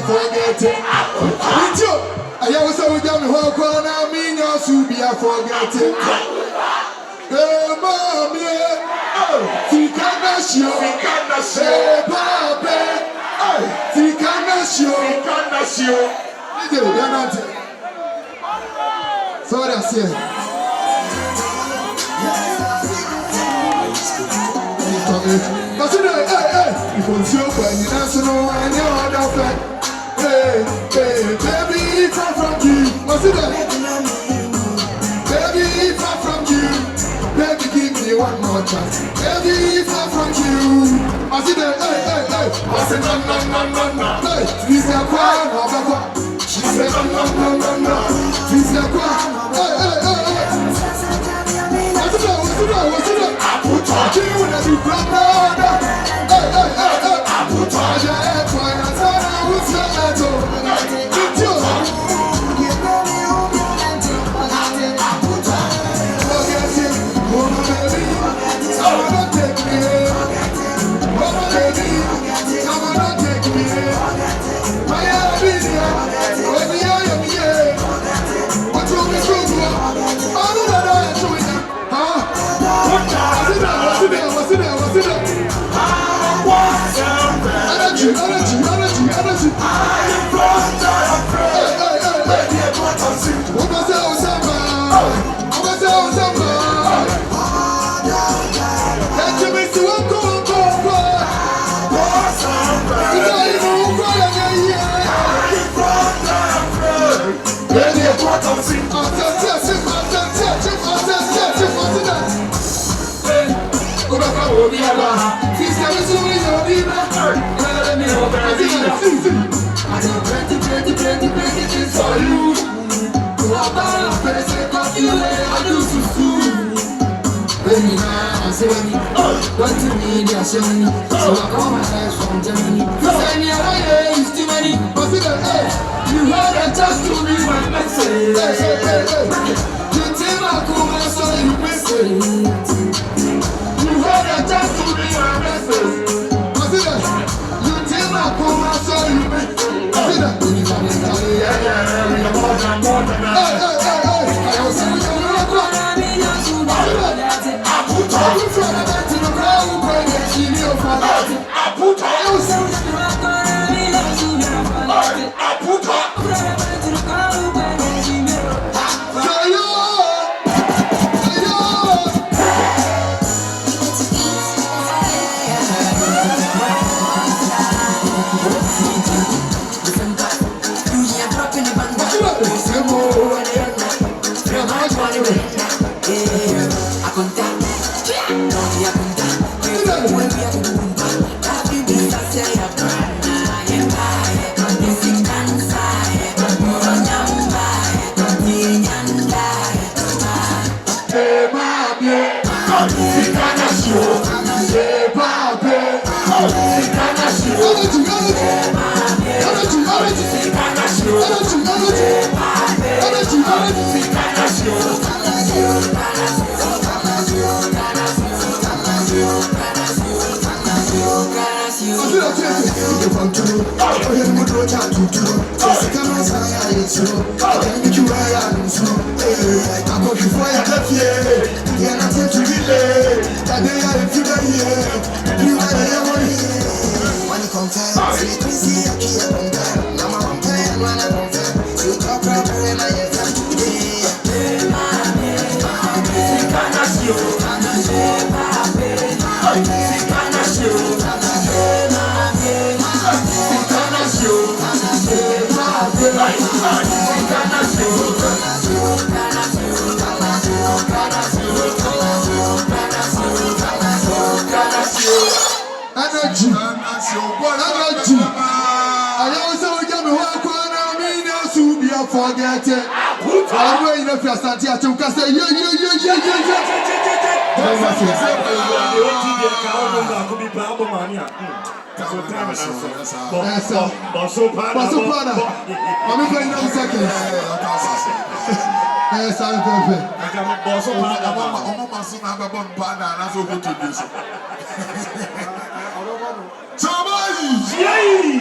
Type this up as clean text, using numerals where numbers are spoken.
Forget it. I was so young, walk on, I mean, you're so be a forget it. Hey, mom, yeah. Tikana show, hey, papa. Tikana show. You're not. So that's it. Hey, if it's your friend, you dance no and you're other friend. Hey, baby, if I'm from you, what's it? Baby, if I'm from you, baby, give me one more chance. Baby, if I'm from you, what's it? Hey, what's it? No. Hey, please, you're quiet, no, she said, no. Please, you're quiet. Hey. What's it? I put on you when I do brother. Hey. I put on your head for your son. Who's your What to me, they're showing me. So I call my friends from Germany. You say me away, it's too many. But see that, you heard that just to me my message. Hey. You take my cool, so you miss it. You heard that just to me my message. But see that, you take my cool, so you miss it. See that, more than that. I was saying, I also get me walk on. I mean, to be a forget it. I'm waiting if you're starting to say,